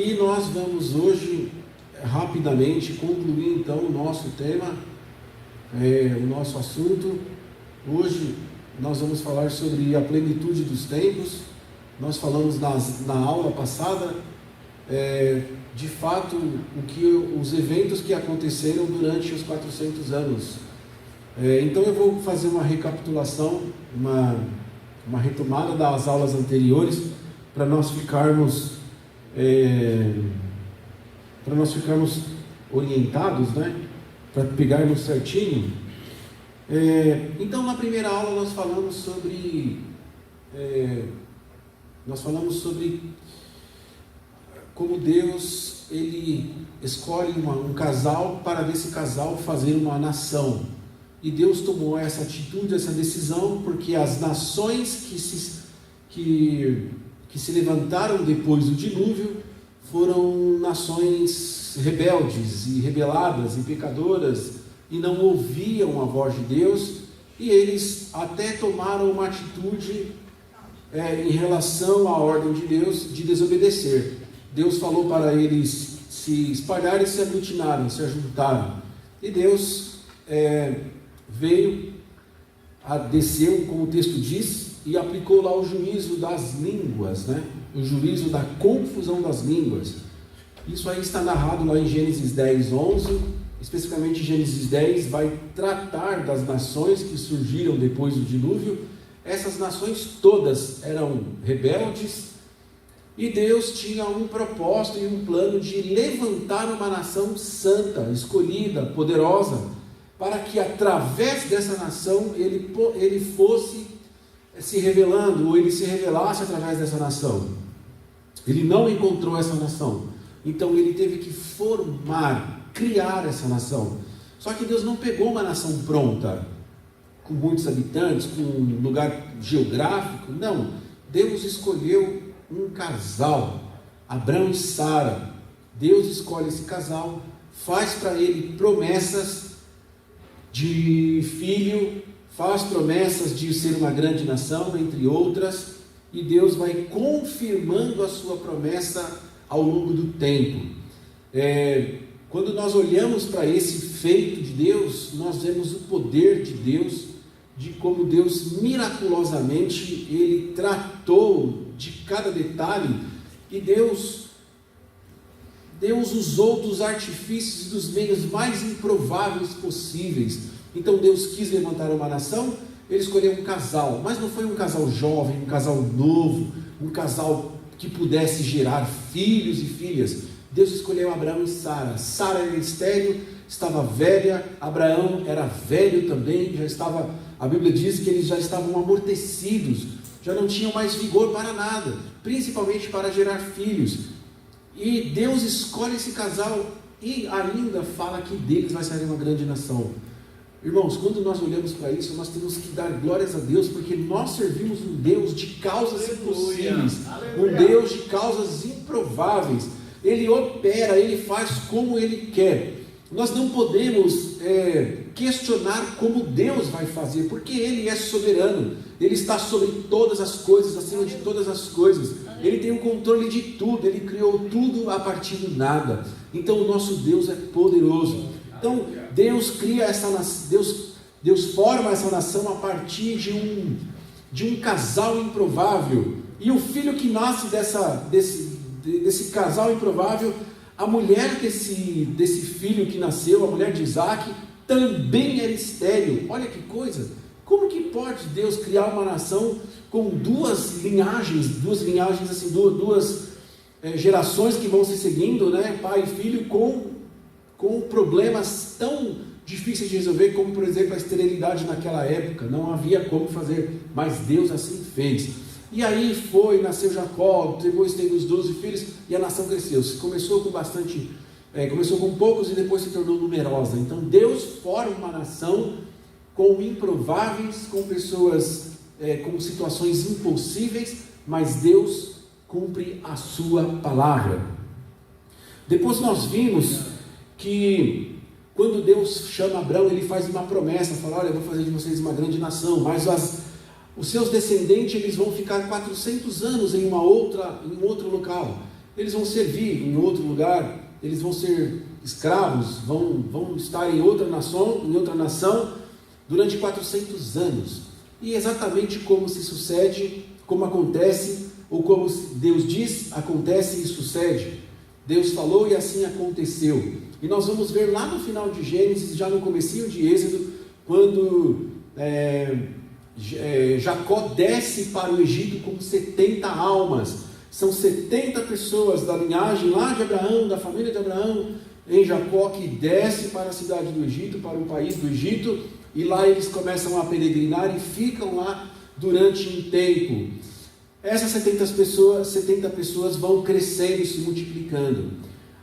E nós vamos hoje, rapidamente, concluir então o nosso tema, o nosso assunto. Hoje nós vamos falar sobre a plenitude dos tempos. Nós falamos na aula passada, de fato, os eventos que aconteceram durante os 400 anos. Então eu vou fazer uma recapitulação, uma retomada das aulas anteriores, para nós ficarmos orientados, né? Para pegarmos certinho. Então, na primeira aula nós falamos sobre como Deus ele escolhe um casal para desse casal fazer uma nação. E Deus tomou essa atitude, essa decisão, porque as nações que se levantaram depois do dilúvio foram nações rebeldes e rebeladas e pecadoras, e não ouviam a voz de Deus, e eles até tomaram uma atitude em relação à ordem de Deus de desobedecer. Deus falou para eles se espalharem, se aglutinaram, se ajuntaram, e Deus desceu, como o texto diz, e aplicou lá o juízo das línguas, né? O juízo da confusão das línguas. Isso aí está narrado lá em Gênesis 10, 11, especificamente Gênesis 10 vai tratar das nações que surgiram depois do dilúvio. Essas nações todas eram rebeldes, e Deus tinha um propósito e um plano de levantar uma nação santa, escolhida, poderosa, para que através dessa nação ele fosse se revelando, ou ele se revelasse através dessa nação. Ele não encontrou essa nação, então ele teve que criar essa nação. Só que Deus não pegou uma nação pronta, com muitos habitantes, com um lugar geográfico. Não, Deus escolheu um casal, Abraão e Sara. Deus escolhe esse casal, faz para ele promessas de filho, faz promessas de ser uma grande nação, entre outras, e Deus vai confirmando a sua promessa ao longo do tempo. Quando nós olhamos para esse feito de Deus, nós vemos o poder de Deus, de como Deus miraculosamente ele tratou de cada detalhe, e Deus usou dos artifícios e dos meios mais improváveis possíveis. Então Deus quis levantar uma nação, ele escolheu um casal, mas não foi um casal jovem, um casal novo, um casal que pudesse gerar filhos e filhas. Deus escolheu Abraão e Sara. Sara era estéril, estava velha, Abraão era velho também, a Bíblia diz que eles já estavam amortecidos, já não tinham mais vigor para nada, principalmente para gerar filhos. E Deus escolhe esse casal e ainda fala que deles vai sair uma grande nação. Irmãos, quando nós olhamos para isso, nós temos que dar glórias a Deus, porque nós servimos um Deus de causas impossíveis, um Deus de causas improváveis. Ele opera, ele faz como ele quer. Nós não podemos questionar como Deus vai fazer, porque ele é soberano, ele está sobre todas as coisas, acima de todas as coisas, ele tem o controle de tudo, ele criou tudo a partir do nada. Então o nosso Deus é poderoso. Então Deus cria essa nação, Deus forma essa nação a partir de um casal improvável, e o filho que nasce desse casal improvável, a mulher desse filho que nasceu, a mulher de Isaac, também era estéril. Olha que coisa! Como que pode Deus criar uma nação com duas linhagens assim, duas gerações que vão se seguindo, né? Pai e filho, com problemas tão difíceis de resolver, como por exemplo a esterilidade naquela época? Não havia como fazer, mas Deus assim fez. E aí nasceu Jacó, depois teve os 12 filhos, e a nação cresceu. Começou com poucos e depois se tornou numerosa. Então Deus forma uma nação com improváveis, com pessoas com situações impossíveis, mas Deus cumpre a sua palavra. Depois nós vimos que quando Deus chama Abraão, ele faz uma promessa, fala: olha, eu vou fazer de vocês uma grande nação, mas os seus descendentes eles vão ficar 400 anos em um outro local. eles vão servir em outro lugar, eles vão ser escravos, vão estar em outra nação durante 400 anos. E exatamente como se sucede, como acontece, ou como Deus diz, acontece e sucede. Deus falou e assim aconteceu. E nós vamos ver lá no final de Gênesis, já no comecinho de Êxodo, quando Jacó desce para o Egito com 70 almas. São 70 pessoas da linhagem lá de Abraão, da família de Abraão, em Jacó, que desce para a cidade do Egito, para o país do Egito, e lá eles começam a peregrinar e ficam lá durante um tempo. Essas 70 pessoas vão crescendo e se multiplicando,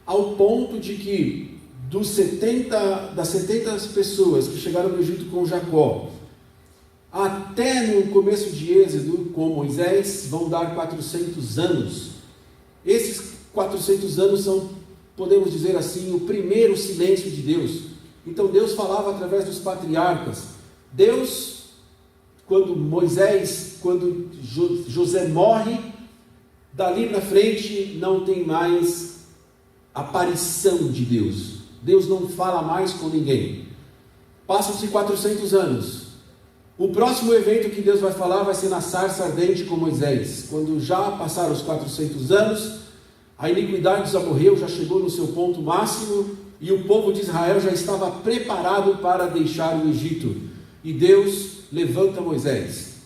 ao ponto de que das 70 pessoas que chegaram no Egito com Jacó, até no começo de Êxodo, com Moisés, vão dar 400 anos. Esses 400 anos são, podemos dizer assim, o primeiro silêncio de Deus. Então Deus falava através dos patriarcas. Deus, quando José morre, dali para frente não tem mais aparição de Deus. Deus não fala mais com ninguém. Passam-se 400 anos. O próximo evento que Deus vai falar vai ser na sarça ardente com Moisés. Quando já passaram os 400 anos, a iniquidade dos amorreus já chegou no seu ponto máximo e o povo de Israel já estava preparado para deixar o Egito. E Deus levanta Moisés.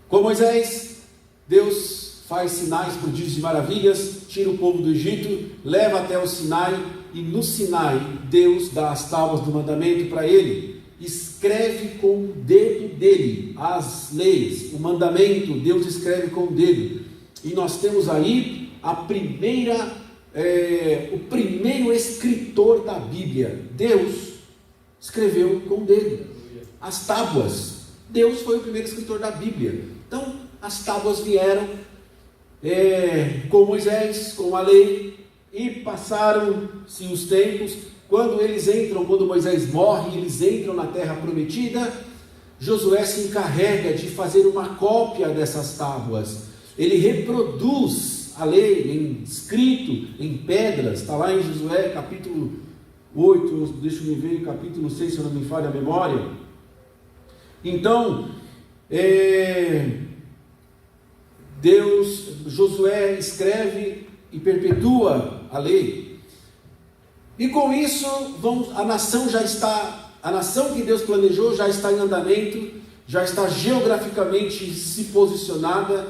Com Moisés, Deus faz sinais, prodígios e maravilhas, tira o povo do Egito, leva até o Sinai, e no Sinai Deus dá as tábuas do mandamento para ele. Escreve com o dedo dele as leis, o mandamento, Deus escreve com o dedo. E nós temos aí o primeiro escritor da Bíblia. Deus escreveu com o dedo as tábuas. Deus foi o primeiro escritor da Bíblia. Então as tábuas vieram com Moisés, com a lei, e passaram-se os tempos. Quando Moisés morre, eles entram na terra prometida. Josué se encarrega de fazer uma cópia dessas tábuas. Ele reproduz a lei escrito em pedras. Está lá em Josué capítulo 8, deixa eu ver, capítulo 6, se eu não me falha a memória. Então, Josué escreve e perpetua a lei. E com isso, a nação que Deus planejou já está em andamento, já está geograficamente se posicionada,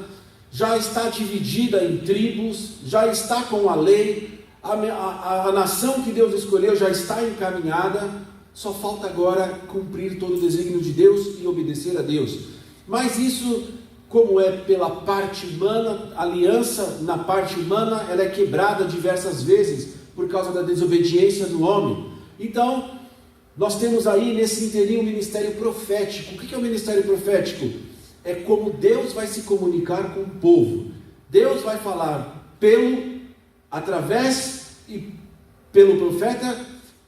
já está dividida em tribos, já está com a lei, a nação que Deus escolheu já está encaminhada, só falta agora cumprir todo o desígnio de Deus e obedecer a Deus. Mas isso, como é pela parte humana, a aliança na parte humana, ela é quebrada diversas vezes, por causa da desobediência do homem. Então, nós temos aí nesse inteirinho o ministério profético. O que é o ministério profético? É como Deus vai se comunicar com o povo. Deus vai falar através e pelo profeta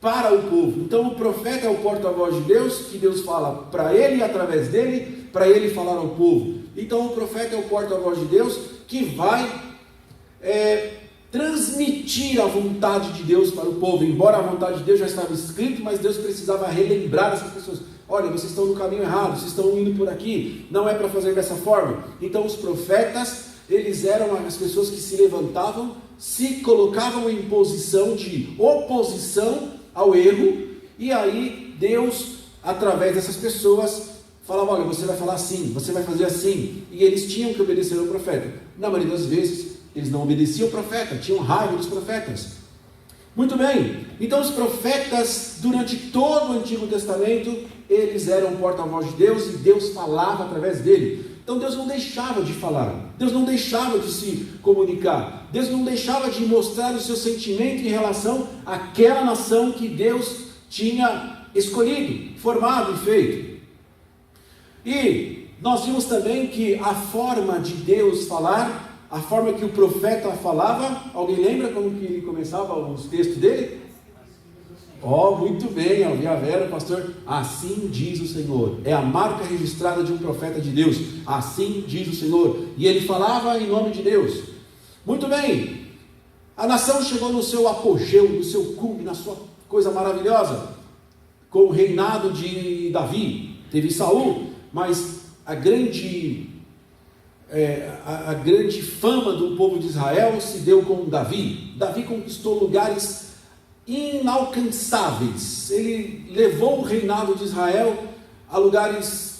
para o povo. Então o profeta é o porta-voz de Deus, que Deus fala para ele e através dele, para ele falar ao povo. Então o profeta é o porta-voz de Deus, que vai transmitir a vontade de Deus para o povo. Embora a vontade de Deus já estava escrito, mas Deus precisava relembrar essas pessoas. Olha, vocês estão no caminho errado, vocês estão indo por aqui, não é para fazer dessa forma. Então os profetas, eles eram as pessoas que se levantavam, se colocavam em posição de oposição ao erro, e aí Deus, através dessas pessoas, falava: olha, você vai falar assim, você vai fazer assim, e eles tinham que obedecer ao profeta. Na maioria das vezes, eles não obedeciam ao profeta, tinham raiva dos profetas. Muito bem, então os profetas, durante todo o Antigo Testamento, eles eram porta-voz de Deus, e Deus falava através dele. Então Deus não deixava de falar, Deus não deixava de se comunicar, Deus não deixava de mostrar o seu sentimento em relação àquela nação que Deus tinha escolhido, formado e feito. E nós vimos também que a forma de Deus falar, a forma que o profeta falava, alguém lembra como que ele começava os textos dele? Muito bem, a Vera, pastor, assim diz o Senhor. É a marca registrada de um profeta de Deus. Assim diz o Senhor. E ele falava em nome de Deus. Muito bem. A nação chegou no seu apogeu, no seu cume, na sua coisa maravilhosa, com o reinado de Davi. Teve Saul, mas a grande fama do povo de Israel se deu com Davi. Davi conquistou lugares inalcançáveis. Ele levou o reinado de Israel a lugares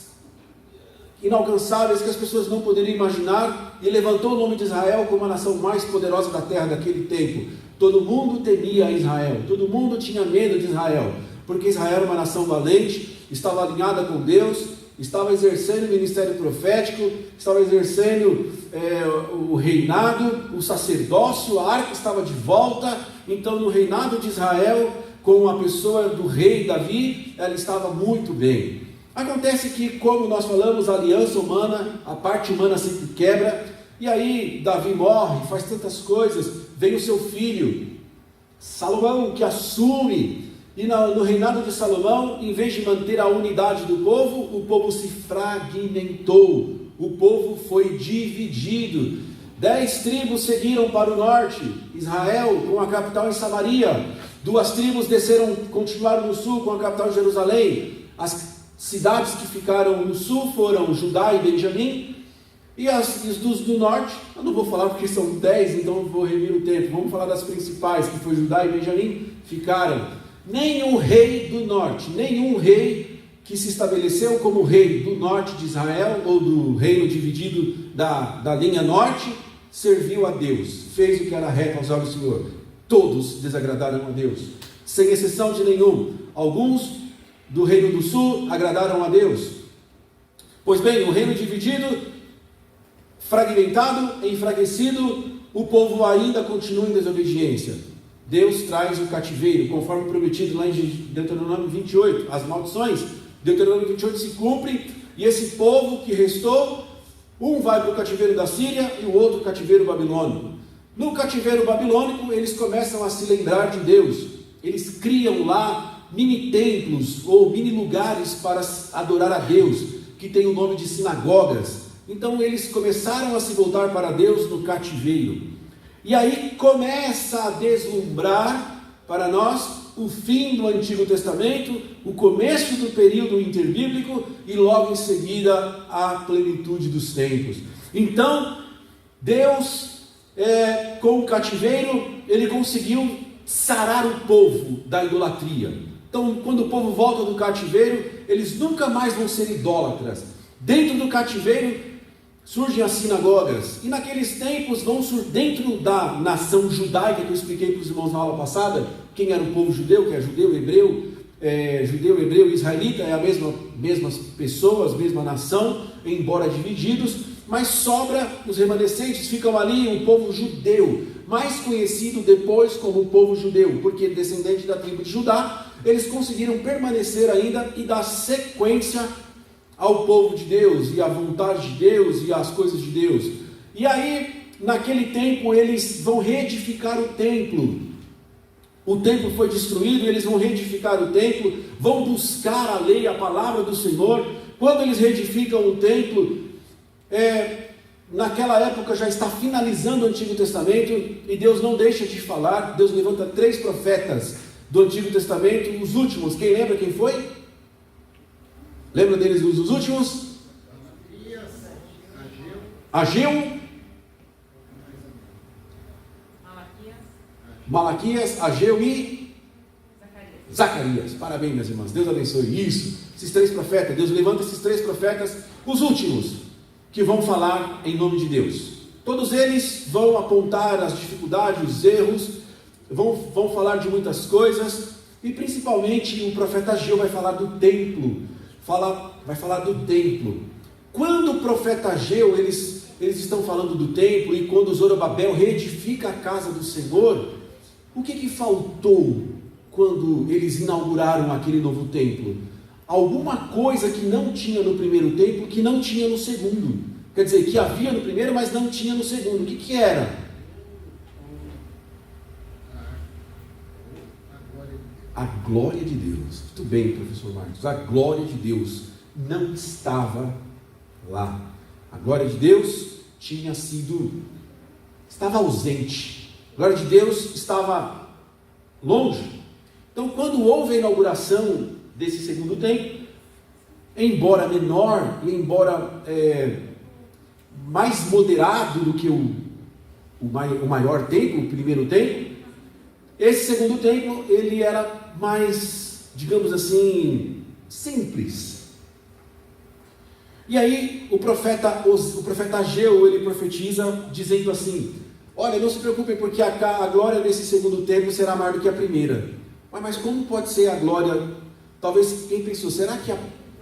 inalcançáveis que as pessoas não poderiam imaginar, e levantou o nome de Israel como a nação mais poderosa da terra daquele tempo. Todo mundo temia Israel, todo mundo tinha medo de Israel, porque Israel era uma nação valente, estava alinhada com Deus, estava exercendo o ministério profético, estava exercendo o reinado, o sacerdócio, a arca estava de volta. Então, no reinado de Israel, com a pessoa do rei Davi, ela estava muito bem. Acontece que, como nós falamos, a aliança humana, a parte humana sempre quebra, e aí Davi morre, faz tantas coisas, vem o seu filho, Salomão, que assume, e no reinado de Salomão, em vez de manter a unidade do povo, o povo se fragmentou, o povo foi dividido. 10 tribos seguiram para o norte, Israel com a capital em Samaria, 2 tribos continuaram no sul com a capital em Jerusalém. As cidades que ficaram no sul foram Judá e Benjamim, e os do norte, eu não vou falar porque são 10, então eu vou remir o tempo, vamos falar das principais, que foi Judá e Benjamim, ficaram. Nenhum rei do norte, nenhum rei que se estabeleceu como rei do norte de Israel, ou do reino dividido da linha norte, serviu a Deus, fez o que era reto aos olhos do Senhor. Todos desagradaram a Deus, sem exceção de nenhum. Alguns do reino do sul agradaram a Deus. Pois bem, o reino dividido, fragmentado, enfraquecido, o povo ainda continua em desobediência. Deus traz o cativeiro, conforme prometido lá em Deuteronômio 28, as maldições. Deuteronômio 28 se cumpre, e esse povo que restou, um vai para o cativeiro da Síria e o outro cativeiro babilônico. No cativeiro babilônico, eles começam a se lembrar de Deus. Eles criam lá mini templos ou mini lugares para adorar a Deus, que tem o nome de sinagogas. Então eles começaram a se voltar para Deus no cativeiro. E aí começa a deslumbrar para nós o fim do Antigo Testamento, o começo do período interbíblico e logo em seguida a plenitude dos tempos. Então Deus, com o cativeiro, ele conseguiu sarar o povo da idolatria. Então, quando o povo volta do cativeiro, eles nunca mais vão ser idólatras. Dentro do cativeiro surgem as sinagogas, e naqueles tempos dentro da nação judaica, que eu expliquei para os irmãos na aula passada, quem era o povo judeu, que é judeu, hebreu e israelita, é a mesmas pessoas, mesma nação, embora divididos, mas sobra os remanescentes, ficam ali o povo judeu, mais conhecido depois como o povo judeu, porque descendente da tribo de Judá, eles conseguiram permanecer ainda e dar sequência ao povo de Deus, e à vontade de Deus, e às coisas de Deus. E aí, naquele tempo, eles vão reedificar o templo. O templo foi destruído, eles vão reedificar o templo, vão buscar a lei, a palavra do Senhor. Quando eles reedificam o templo, naquela época já está finalizando o Antigo Testamento, e Deus não deixa de falar. Deus levanta 3 profetas do Antigo Testamento, os últimos, quem lembra quem foi? Lembra deles os últimos? Ageu, Malaquias, Ageu e Zacarias. Parabéns, minhas irmãs, Deus abençoe. Isso, esses 3 profetas, Deus levanta esses 3 profetas, os últimos, que vão falar em nome de Deus. Todos eles vão apontar as dificuldades, os erros, vão falar de muitas coisas, e principalmente o profeta Ageu vai falar do templo. Vai falar do templo. Quando o profeta Ageu, eles estão falando do templo, e quando Zorobabel reedifica a casa do Senhor, o que faltou quando eles inauguraram aquele novo templo? Alguma coisa que não tinha no primeiro templo, que não tinha no segundo. Quer dizer, que havia no primeiro, mas não tinha no segundo. O que era? A glória de Deus. Muito bem, professor Marcos. A glória de Deus não estava lá. A glória de Deus estava ausente. A glória de Deus estava longe. Então, quando houve a inauguração desse segundo templo, embora menor e embora mais moderado do que o maior templo, o primeiro templo, esse segundo templo ele era mais, digamos assim, simples. E aí o profeta Ageu, ele profetiza dizendo assim: olha, não se preocupem, porque a glória desse segundo templo será maior do que a primeira. Mas como pode ser a glória? Talvez quem pensou, será que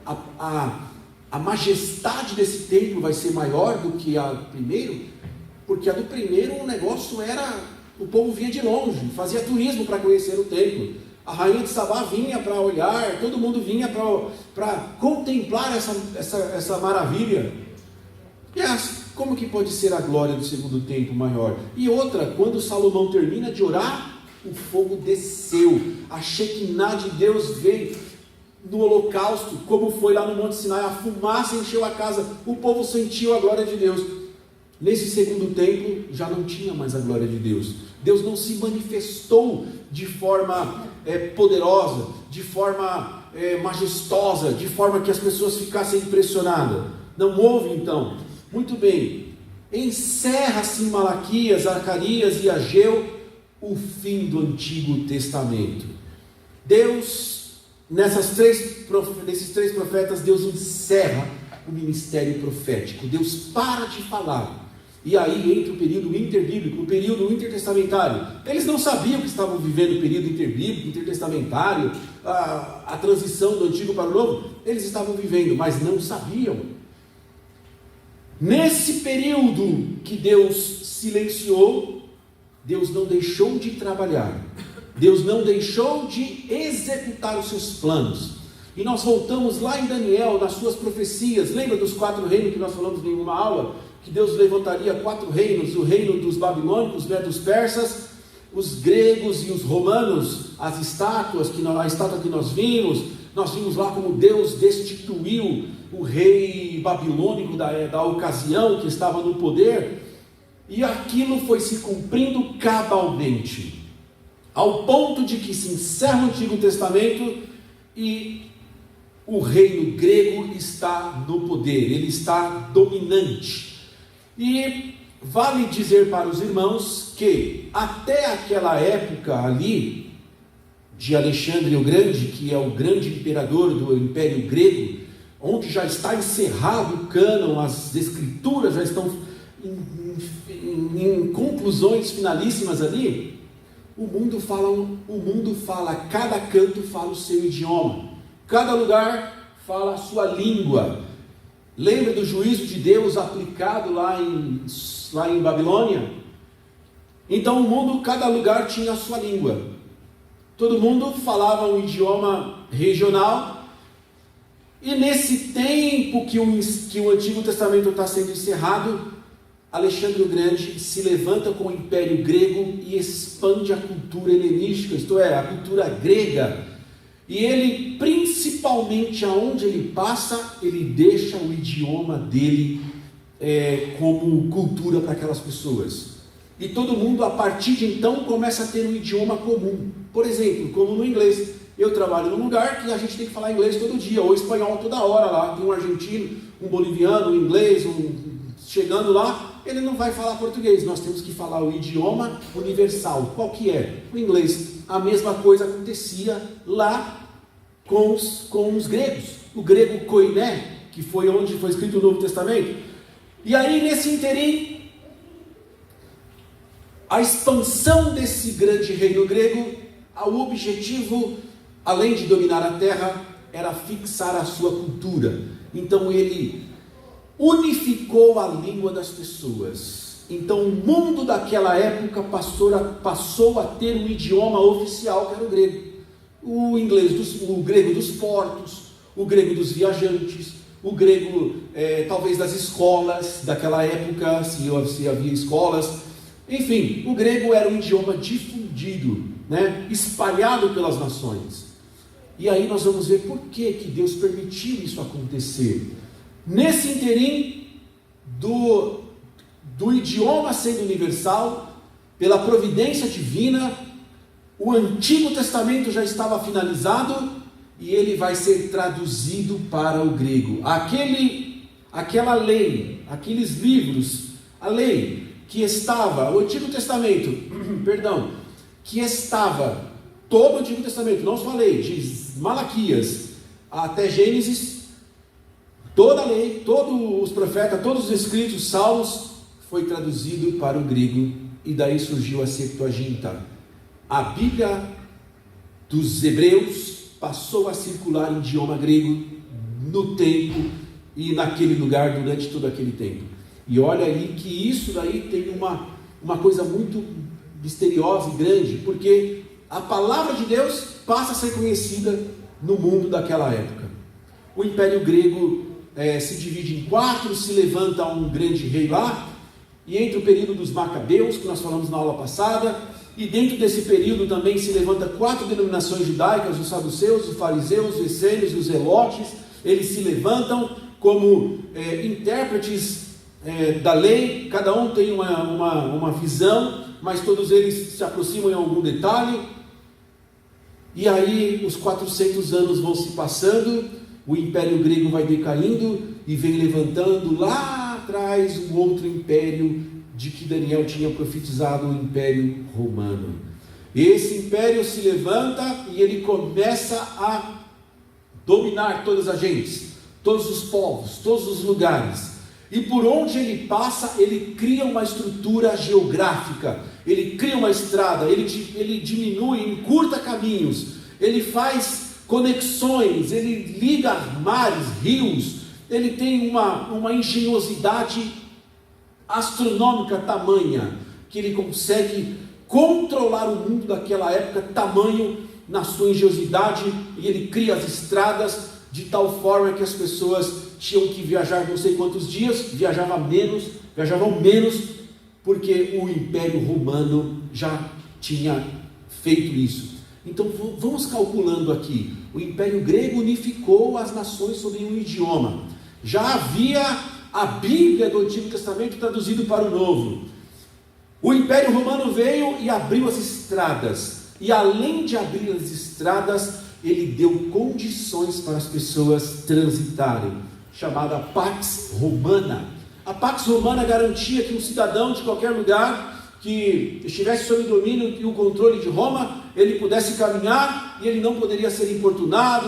a majestade desse templo vai ser maior do que a do primeiro? Porque a do primeiro o negócio era, o povo vinha de longe, fazia turismo para conhecer o templo. A rainha de Sabá vinha para olhar, todo mundo vinha para contemplar essa maravilha. E como que pode ser a glória do segundo templo maior? E outra, quando Salomão termina de orar, o fogo desceu, a Shekinah de Deus veio no holocausto, como foi lá no Monte Sinai, a fumaça encheu a casa, o povo sentiu a glória de Deus. Nesse segundo templo já não tinha mais a glória de Deus. Deus não se manifestou de forma poderosa, de forma majestosa, de forma que as pessoas ficassem impressionadas. Não houve então. Muito bem, encerra-se em Malaquias, Zacarias e Ageu o fim do Antigo Testamento. Deus, nesses três profetas, Deus encerra o ministério profético. Deus para de falar. E aí entra o período interbíblico, o período intertestamentário. Eles não sabiam que estavam vivendo o período interbíblico, intertestamentário, a transição do Antigo para o Novo. Eles estavam vivendo, mas não sabiam. Nesse período que Deus silenciou, Deus não deixou de trabalhar. Deus não deixou de executar os seus planos. E nós voltamos lá em Daniel, nas suas profecias. Lembra dos 4 reinos que nós falamos em uma aula? Que Deus levantaria 4 reinos: o reino dos babilônicos, dos persas, os gregos e os romanos. As estátuas, a estátua que nós vimos lá como Deus destituiu o rei babilônico da ocasião, que estava no poder. E aquilo foi se cumprindo cabalmente, ao ponto de que se encerra o Antigo Testamento e o reino grego está no poder, ele está dominante. E vale dizer para os irmãos que até aquela época ali, de Alexandre o Grande, que é o grande imperador do Império Grego, onde já está encerrado o cânon, as escrituras já estão em conclusões finalíssimas ali, o mundo fala, cada canto fala o seu idioma, cada lugar fala a sua língua. Lembra do juízo de Deus aplicado lá em Babilônia? Então o mundo, cada lugar tinha a sua língua, todo mundo falava um idioma regional. E nesse tempo que o Antigo Testamento está sendo encerrado, Alexandre o Grande se levanta com o Império Grego e expande a cultura helenística, isto é, a cultura grega. E ele, principalmente aonde ele passa, ele deixa o idioma dele como cultura para aquelas pessoas. E todo mundo, a partir de então, começa a ter um idioma comum. Por exemplo, como no inglês. Eu trabalho num lugar que a gente tem que falar inglês todo dia, ou espanhol toda hora lá. Tem um argentino, um boliviano, um inglês, chegando lá, ele não vai falar português. Nós temos que falar o idioma universal. Qual que é? O inglês. A mesma coisa acontecia lá com os gregos. O grego koiné, que foi onde foi escrito o Novo Testamento. E aí, nesse interim, a expansão desse grande reino grego, o objetivo, além de dominar a terra, era fixar a sua cultura. Então ele unificou a língua das pessoas. Então o mundo daquela época passou a ter um idioma oficial, que era o grego. O grego dos portos, o grego dos viajantes, o grego talvez das escolas daquela época, se havia escolas. Enfim, o grego era um idioma difundido, espalhado pelas nações. E aí nós vamos ver por que Deus permitiu isso acontecer. Nesse interim do idioma sendo universal, pela providência divina, o Antigo Testamento já estava finalizado e ele vai ser traduzido para o grego. Aquela lei, aqueles livros, a lei que estava, o Antigo Testamento, que estava, todo o Antigo Testamento, não só a lei, de Malaquias até Gênesis, toda a lei, todos os profetas, todos os escritos, salmos, foi traduzido para o grego, e daí surgiu a Septuaginta. A Bíblia dos Hebreus passou a circular em idioma grego no tempo e naquele lugar durante todo aquele tempo. E olha aí que isso daí tem uma coisa muito misteriosa e grande, porque a palavra de Deus passa a ser conhecida no mundo daquela época. O Império Grego se divide em 4, se levanta um grande rei lá, e entre o período dos Macabeus, que nós falamos na aula passada, e dentro desse período também se levanta 4 denominações judaicas, os saduceus, os fariseus, os essênios e os zelotes. Eles se levantam como intérpretes da lei, cada um tem uma visão, mas todos eles se aproximam em algum detalhe. E aí os 400 anos vão se passando, o Império Grego vai decaindo e vem levantando lá atrás um outro império de que Daniel tinha profetizado, o Império Romano. Esse império se levanta e ele começa a dominar todas as gentes, todos os povos, todos os lugares. E por onde ele passa, ele cria uma estrutura geográfica, ele cria uma estrada, ele diminui, encurta caminhos, ele faz conexões, ele liga mares, rios, ele tem uma engenhosidade astronômica tamanha, que ele consegue controlar o mundo daquela época, tamanho na sua engenhosidade, e ele cria as estradas de tal forma que as pessoas tinham que viajar não sei quantos dias, viajavam menos, porque o Império Romano já tinha feito isso. Então vamos calculando aqui, o Império Grego unificou as nações sob um idioma, já havia a Bíblia do Antigo Testamento traduzido para o Novo. O Império Romano veio e abriu as estradas, e além de abrir as estradas, ele deu condições para as pessoas transitarem, chamada Pax Romana. A Pax Romana garantia que um cidadão de qualquer lugar que estivesse sob o domínio e o controle de Roma, ele pudesse caminhar e ele não poderia ser importunado,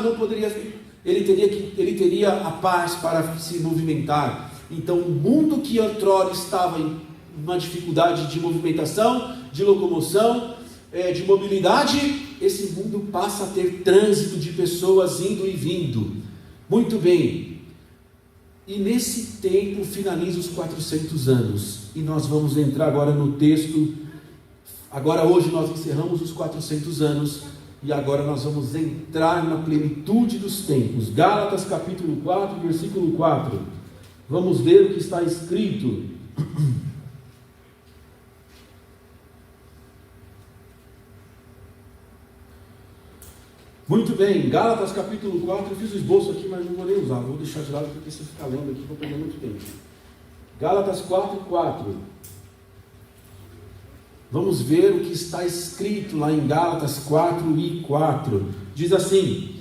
ele teria a paz para se movimentar. Então o mundo que outrora estava em uma dificuldade de movimentação, de locomoção, de mobilidade, esse mundo passa a ter trânsito de pessoas indo e vindo. Muito bem, e nesse tempo finaliza os 400 anos, e nós vamos entrar agora no texto. Agora hoje nós encerramos os 400 anos, e agora nós vamos entrar na plenitude dos tempos. Gálatas capítulo 4, versículo 4, vamos ver o que está escrito. Muito bem, Gálatas capítulo 4, eu fiz o esboço aqui, mas não vou nem usar, vou deixar de lado porque se eu ficar lendo aqui vou perder muito tempo. Gálatas 4, 4. Vamos ver o que está escrito lá em Gálatas 4 e 4. Diz assim: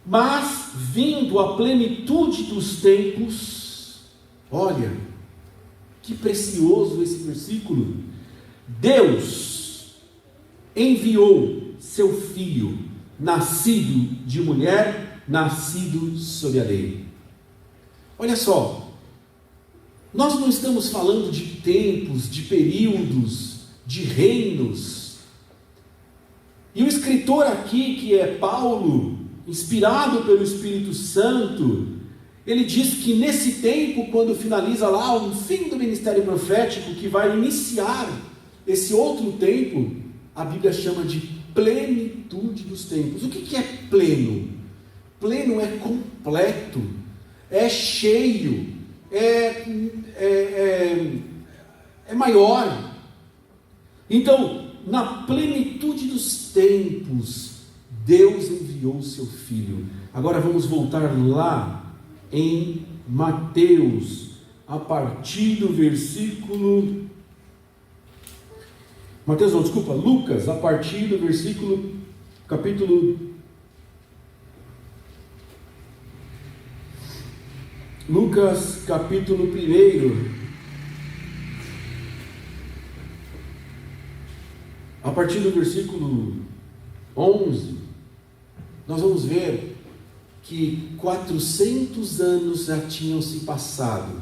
mas vindo a plenitude dos tempos, olha, que precioso esse versículo, Deus enviou seu Filho, nascido de mulher, nascido sob a lei. Olha só, nós não estamos falando de tempos, de períodos, de reinos. E o escritor aqui, que é Paulo, inspirado pelo Espírito Santo, ele diz que nesse tempo, quando finaliza lá o fim do ministério profético, que vai iniciar esse outro tempo, a Bíblia chama de plenitude dos tempos. O que é pleno? Pleno é completo, é cheio, é maior. Então, na plenitude dos tempos, Deus enviou o seu Filho. Agora vamos voltar lá em Mateus, a partir do versículo Lucas, a partir do versículo, Lucas, capítulo 1, a partir do versículo 11, nós vamos ver que 400 anos já tinham se passado,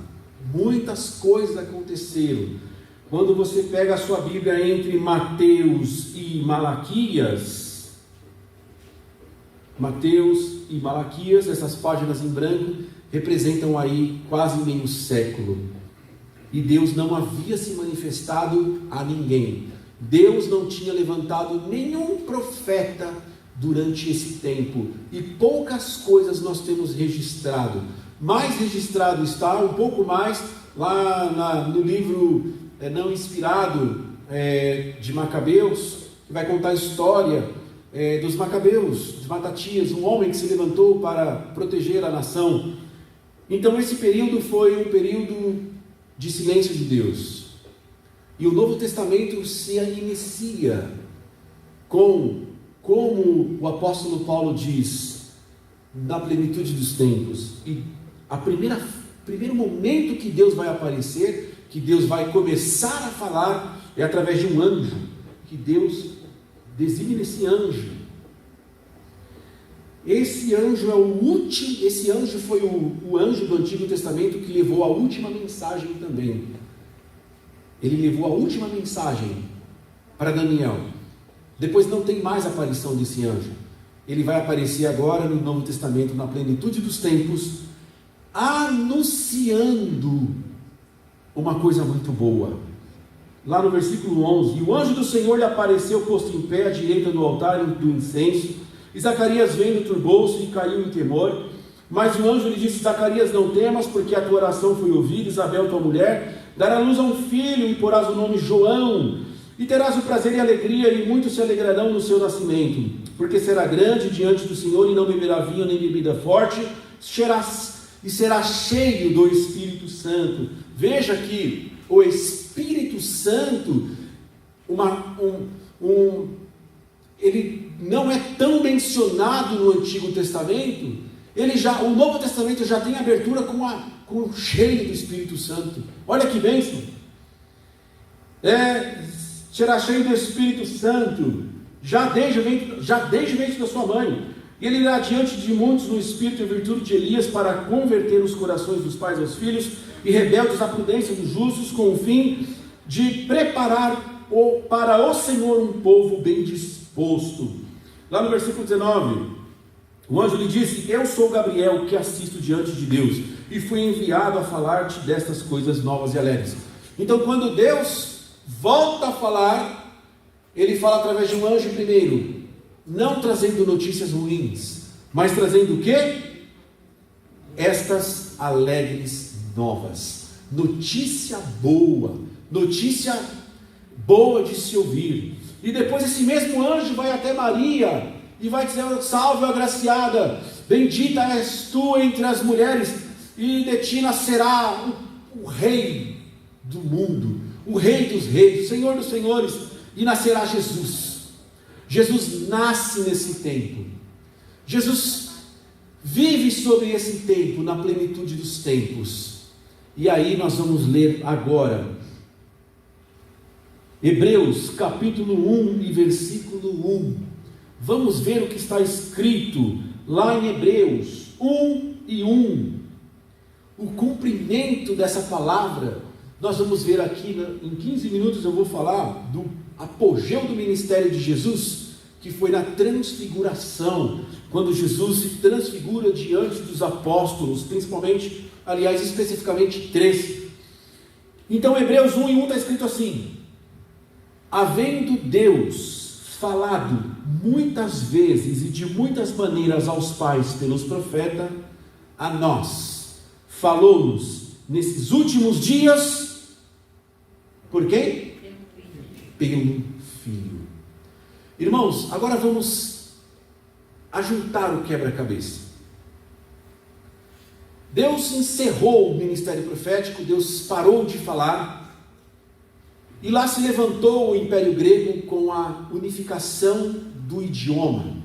muitas coisas aconteceram. Quando você pega a sua Bíblia entre Mateus e Malaquias, essas páginas em branco, representam aí quase meio século. E Deus não havia se manifestado a ninguém. Deus não tinha levantado nenhum profeta durante esse tempo. E poucas coisas nós temos registrado. Mais registrado está, um pouco mais, lá no livro não inspirado de Macabeus, que vai contar a história dos Macabeus, de Matatias, um homem que se levantou para proteger a nação. Então esse período foi um período de silêncio de Deus. E o Novo Testamento se inicia com, como o apóstolo Paulo diz, na plenitude dos tempos. E primeiro momento que Deus vai aparecer, que Deus vai começar a falar, é através de um anjo, que Deus designa esse anjo. Esse anjo foi o anjo do Antigo Testamento que levou a última mensagem também. Ele levou a última mensagem para Daniel. Depois não tem mais aparição desse anjo. Ele vai aparecer agora no Novo Testamento, na plenitude dos tempos, anunciando uma coisa muito boa. Lá no versículo 11: e o anjo do Senhor lhe apareceu posto em pé à direita do altar do incenso. E Zacarias vendo turbou-se e caiu em temor. Mas o anjo lhe disse: Zacarias, não temas, porque a tua oração foi ouvida. Isabel, tua mulher, dará luz a um filho, e porás o nome João. E terás o prazer e a alegria, e muitos se alegrarão no seu nascimento. Porque será grande diante do Senhor, e não beberá vinho nem bebida forte, e será cheio do Espírito Santo. Veja que o Espírito Santo, ele não é tão mencionado no Antigo Testamento. O Novo Testamento já tem abertura com o cheio do Espírito Santo. Olha que bênção! Será cheio do Espírito Santo, já desde o ventre da sua mãe. E ele irá diante de muitos no espírito e virtude de Elias, para converter os corações dos pais aos filhos, e rebeldes à prudência dos justos, com o fim de preparar para o Senhor um povo bem disposto. Lá no versículo 19, o anjo lhe disse: eu sou Gabriel, que assisto diante de Deus, e fui enviado a falar-te destas coisas novas e alegres. Então, quando Deus volta a falar, ele fala através de um anjo primeiro, não trazendo notícias ruins, mas trazendo o quê? Estas alegres novas, notícia boa de se ouvir. E depois esse mesmo anjo vai até Maria e vai dizer: salve, agraciada, bendita és tu entre as mulheres, e de ti nascerá o rei do mundo, o rei dos reis, o Senhor dos senhores, e nascerá Jesus. Jesus nasce nesse tempo. Jesus vive sobre esse tempo, na plenitude dos tempos. E aí nós vamos ler agora Hebreus capítulo 1 e versículo 1. Vamos ver o que está escrito lá em Hebreus 1 e 1. O cumprimento dessa palavra. Nós vamos ver aqui, em 15 minutos eu vou falar do apogeu do ministério de Jesus, que foi na transfiguração, quando Jesus se transfigura diante dos apóstolos, especificamente 3. Então Hebreus 1 e 1 está escrito assim: havendo Deus falado muitas vezes e de muitas maneiras aos pais pelos profetas, a nós falou-nos nesses últimos dias, por quem? Pelo Filho. Irmãos, agora vamos ajuntar o quebra-cabeça. Deus encerrou o ministério profético, Deus parou de falar, E lá se levantou o Império Grego com a unificação do idioma.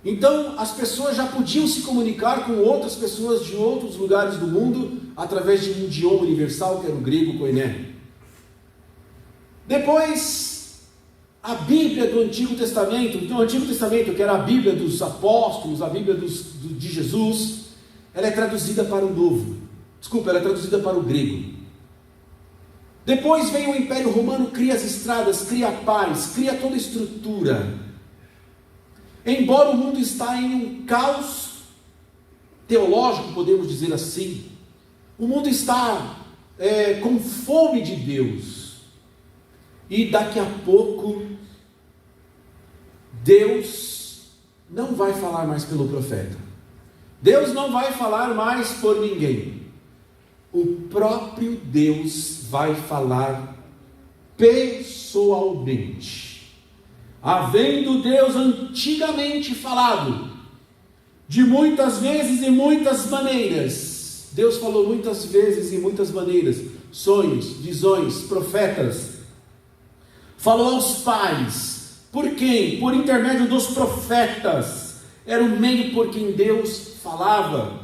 Então as pessoas já podiam se comunicar com outras pessoas de outros lugares do mundo através de um idioma universal, que era o grego koiné. Depois, a Bíblia do Antigo Testamento, então o Antigo Testamento, que era a Bíblia dos apóstolos, a Bíblia de Jesus, ela é traduzida para o novo. Ela é traduzida para o grego. Depois vem o Império Romano, cria as estradas, cria a paz, cria toda a estrutura. Embora o mundo está em um caos teológico, podemos dizer assim, o mundo está com fome de Deus. E daqui a pouco, Deus não vai falar mais pelo profeta. Deus não vai falar mais por ninguém. O próprio Deus vai falar pessoalmente. Havendo Deus antigamente falado, de muitas vezes e muitas maneiras, Deus falou muitas vezes e muitas maneiras, sonhos, visões, profetas, falou aos pais, por quem? Por intermédio dos profetas, era o meio por quem Deus falava.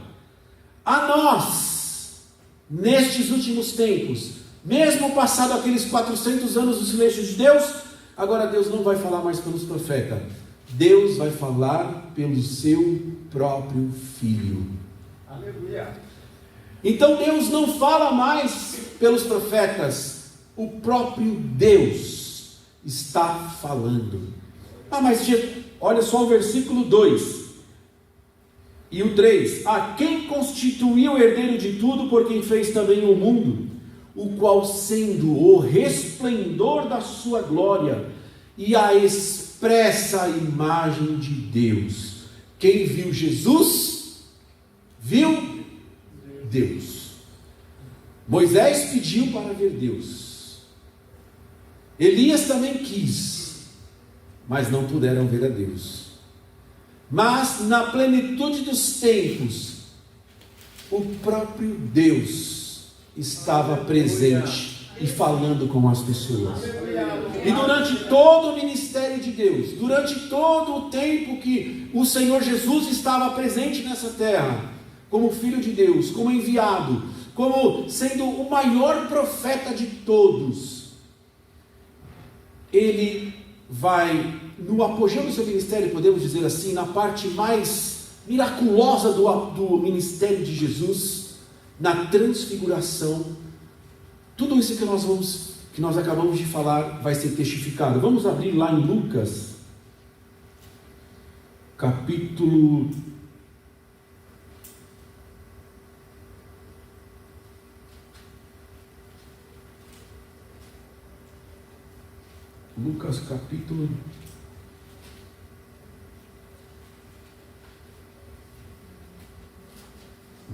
A nós, nestes últimos tempos, mesmo passado aqueles 400 anos do silêncio de Deus, agora Deus não vai falar mais pelos profetas, Deus vai falar pelo seu próprio Filho. Aleluia. Então Deus não fala mais pelos profetas, o próprio Deus está falando. Mas olha só o versículo 2 e o 3: a quem constituiu o herdeiro de tudo, por quem fez também o mundo, o qual sendo o resplendor da sua glória e a expressa imagem de Deus. Quem viu Jesus, viu Deus. Moisés pediu para ver Deus. Elias também quis, mas não puderam ver a Deus. Mas na plenitude dos tempos, o próprio Deus estava presente e falando com as pessoas. E durante todo o ministério de Deus, durante todo o tempo que o Senhor Jesus estava presente nessa terra, como Filho de Deus, como enviado, como sendo o maior profeta de todos, ele vai, no apogeu do seu ministério, podemos dizer assim, na parte mais miraculosa do ministério de Jesus, na transfiguração, tudo isso que nós acabamos de falar vai ser testificado. Vamos abrir lá em Lucas, capítulo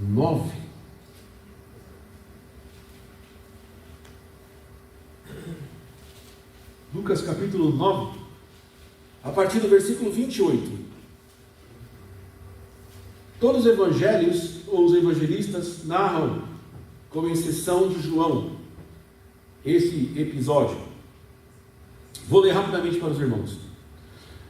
9. Lucas capítulo 9, a partir do versículo 28. Todos os evangelhos, ou os evangelistas, narram, com exceção de João, esse episódio. Vou ler rapidamente para os irmãos.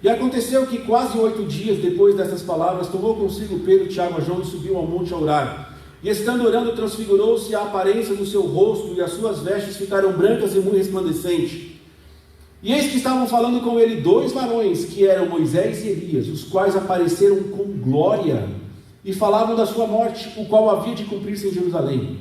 E aconteceu que quase 8 dias depois dessas palavras, tomou consigo Pedro, Tiago e João e subiu ao monte a orar. E estando orando, transfigurou-se a aparência do seu rosto, e as suas vestes ficaram brancas e muito resplandecentes. E eis que estavam falando com ele 2 varões, que eram Moisés e Elias, os quais apareceram com glória, e falavam da sua morte, o qual havia de cumprir-se em Jerusalém.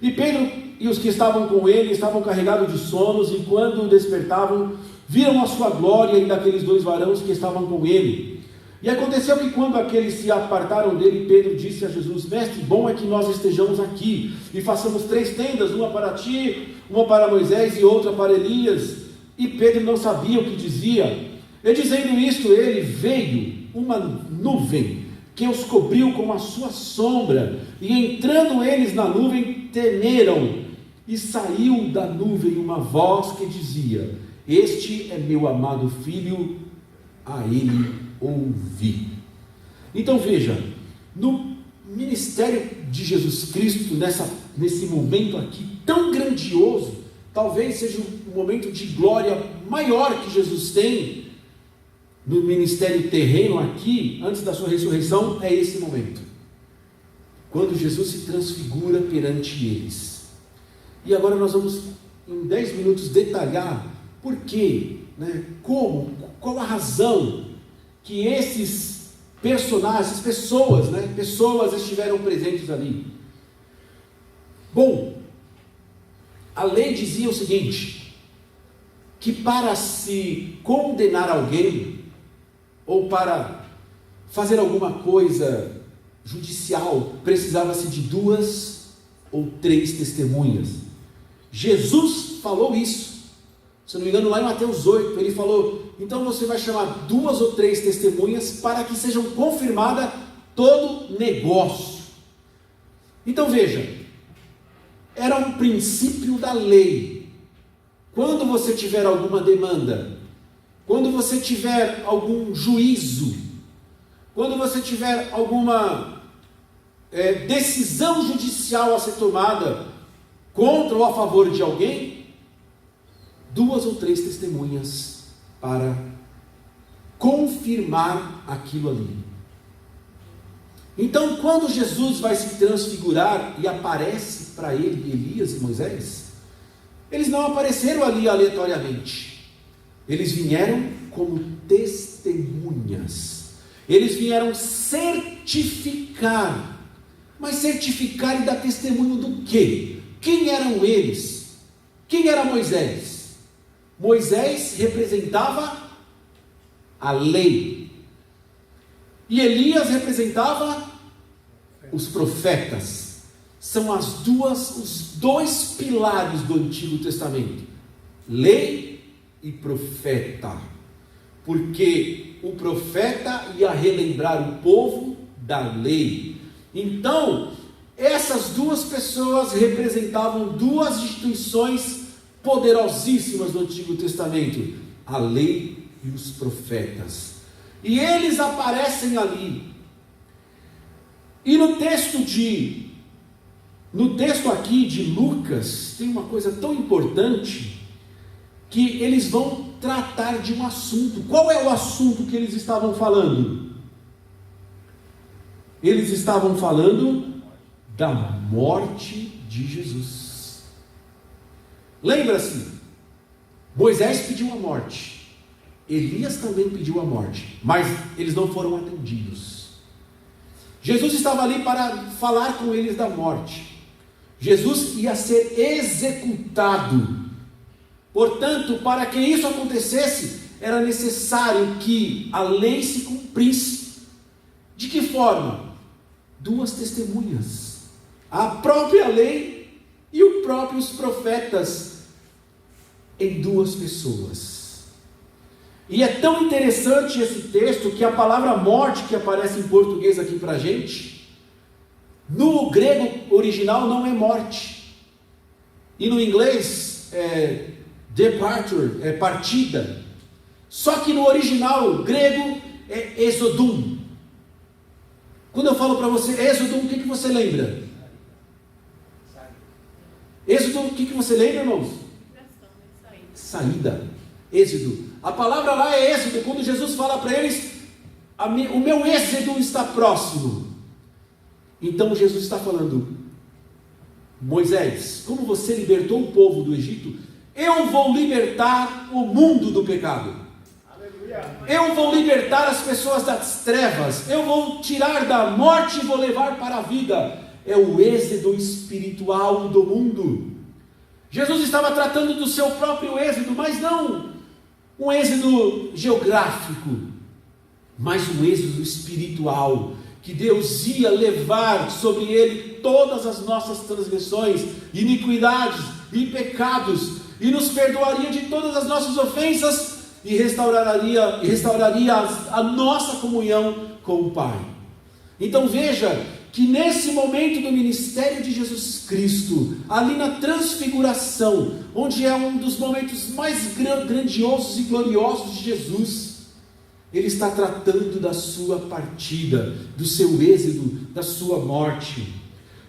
E Pedro e os que estavam com ele estavam carregados de sonos, e quando despertavam, viram a sua glória e daqueles 2 varões que estavam com ele. E aconteceu que quando aqueles se apartaram dele, Pedro disse a Jesus: Mestre, bom é que nós estejamos aqui, e façamos 3 tendas, uma para ti, uma para Moisés e outra para Elias. E Pedro não sabia o que dizia. E dizendo isto, ele veio uma nuvem que os cobriu com a sua sombra, e entrando eles na nuvem, temeram. E saiu da nuvem uma voz que dizia: Este é meu amado filho, a ele ouvi. Então veja, no ministério de Jesus Cristo, nesse momento aqui tão grandioso, talvez seja o momento de glória maior que Jesus tem no ministério terreno aqui, antes da sua ressurreição, é esse momento. Quando Jesus se transfigura perante eles. E agora nós vamos, em 10 minutos, detalhar por quê, né? Como, qual a razão que esses personagens, pessoas, né? Pessoas estiveram presentes ali. Bom, a lei dizia o seguinte, que para se condenar alguém, ou para fazer alguma coisa judicial, precisava-se de 2 ou 3 testemunhas. Jesus falou isso, se não me engano lá em Mateus 8, ele falou, então você vai chamar 2 ou 3 testemunhas para que sejam confirmada todo negócio. Então veja, era um princípio da lei. Quando você tiver alguma demanda, quando você tiver algum juízo, quando você tiver alguma decisão judicial a ser tomada contra ou a favor de alguém, 2 ou 3 testemunhas para confirmar aquilo ali. Então, quando Jesus vai se transfigurar e aparece para ele Elias e Moisés, eles não apareceram ali aleatoriamente. Eles vieram como testemunhas. Eles vieram certificar. Mas certificar e dar testemunho do quê? Quem eram eles? Quem era Moisés? Moisés representava a lei. E Elias representava os profetas. São os 2 pilares do Antigo Testamento. Lei e profeta, porque o profeta ia relembrar o povo da lei. Então, essas 2 pessoas representavam 2 instituições poderosíssimas do Antigo Testamento, a lei e os profetas, e eles aparecem ali. E no texto aqui de Lucas, tem uma coisa tão importante, que eles vão tratar de um assunto. Qual é o assunto que eles estavam falando? Eles estavam falando da morte de Jesus. Lembra-se, Moisés pediu a morte, Elias também pediu a morte, mas eles não foram atendidos. Jesus estava ali para falar com eles da morte. Jesus ia ser executado. Portanto, para que isso acontecesse, era necessário que a lei se cumprisse. De que forma? 2 testemunhas. A própria lei e os próprios profetas em 2 pessoas. E é tão interessante esse texto que a palavra morte que aparece em português aqui para a gente, no grego original não é morte. E no inglês departure, é partida. Só que no original grego é exodum. Quando eu falo para você exodum, o que você lembra? Êxodo, o que você lembra, irmãos? Saída. Êxodo. A palavra lá é êxodo. Quando Jesus fala para eles, o meu êxodo está próximo. Então Jesus está falando, Moisés, como você libertou o povo do Egito, eu vou libertar o mundo do pecado. Eu vou libertar as pessoas das trevas. Eu vou tirar da morte e vou levar para a vida. É o êxodo espiritual do mundo. Jesus estava tratando do seu próprio êxodo, mas não um êxodo geográfico, mas um êxodo espiritual, que Deus ia levar sobre ele todas as nossas transgressões, iniquidades e pecados, e nos perdoaria de todas as nossas ofensas, e restauraria a nossa comunhão com o Pai. Então veja que nesse momento do ministério de Jesus Cristo, ali na transfiguração, onde é um dos momentos mais grandiosos e gloriosos de Jesus, ele está tratando da sua partida, do seu êxodo, da sua morte.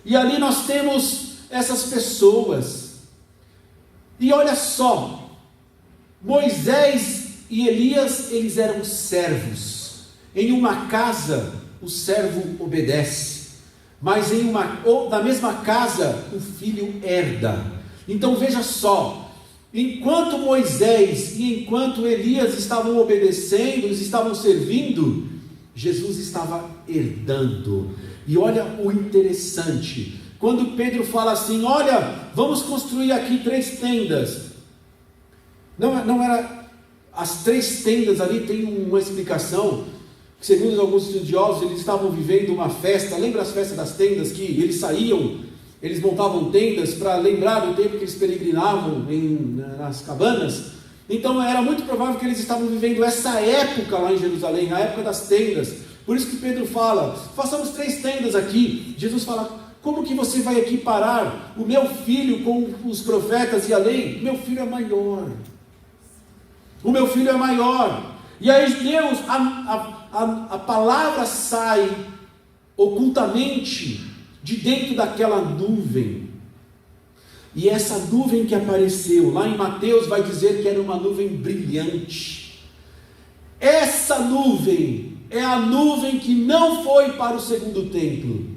E ali nós temos essas pessoas. E olha só, Moisés e Elias, eles eram servos. Em uma casa, o servo obedece, mas na mesma casa, o filho herda. Então veja só, enquanto Moisés e enquanto Elias estavam obedecendo, eles estavam servindo, Jesus estava herdando. E olha o interessante, quando Pedro fala assim, olha, vamos construir aqui 3 tendas, não era, as 3 tendas ali tem uma explicação, que segundo alguns estudiosos, eles estavam vivendo uma festa. Lembra as festas das tendas, que eles saíam, eles montavam tendas para lembrar do tempo que eles peregrinavam nas cabanas? Então era muito provável que eles estavam vivendo essa época lá em Jerusalém, a época das tendas. Por isso que Pedro fala, façamos 3 tendas aqui. Jesus fala, como que você vai equiparar o meu filho com os profetas e a lei? Meu filho é maior. O meu filho é maior. E aí Deus, a palavra sai ocultamente de dentro daquela nuvem. E essa nuvem que apareceu, lá em Mateus vai dizer que era uma nuvem brilhante. Essa nuvem é a nuvem que não foi para o segundo templo.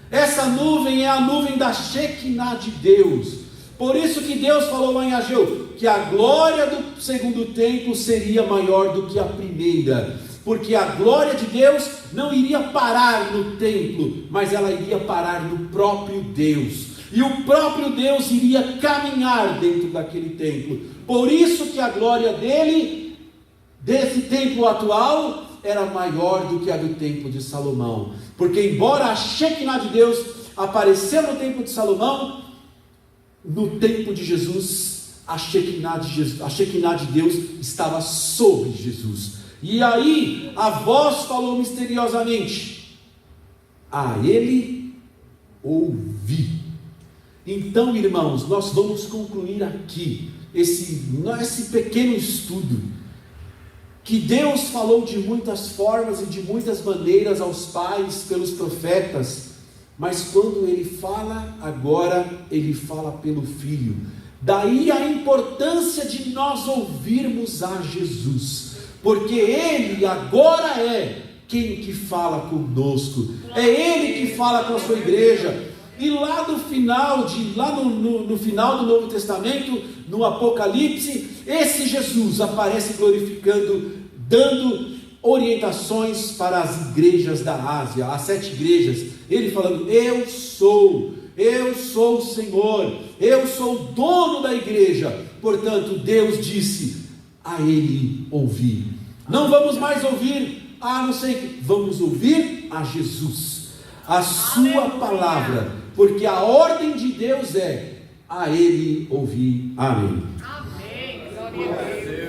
Essa nuvem é a nuvem da Shekinah de Deus. Por isso que Deus falou lá em Ageu, que a glória do segundo templo seria maior do que a primeira. Porque a glória de Deus não iria parar no templo, mas ela iria parar no próprio Deus. E o próprio Deus iria caminhar dentro daquele templo. Por isso que a glória dele, desse templo atual, era maior do que a do templo de Salomão. Porque embora a Shekinah de Deus apareceu no templo de Salomão, no tempo de Jesus, a Shekinah de Deus estava sobre Jesus. E aí a voz falou misteriosamente, a ele ouvi. Então, irmãos, nós vamos concluir aqui esse pequeno estudo, que Deus falou de muitas formas e de muitas maneiras aos pais pelos profetas, mas quando Ele fala agora, Ele fala pelo Filho. Daí a importância de nós ouvirmos a Jesus, porque Ele agora é quem que fala conosco, é Ele que fala com a sua igreja. E lá no final no final do Novo Testamento, no Apocalipse, esse Jesus aparece glorificando, dando orientações para as igrejas da Ásia, as 7 igrejas, ele falando, eu sou o Senhor, eu sou o dono da igreja. Portanto, Deus disse, a ele ouvir. Não vamos mais ouvir, não sei, vamos ouvir a Jesus, a sua palavra, porque a ordem de Deus é, a ele ouvir. Amém. Amém. Glória a Deus.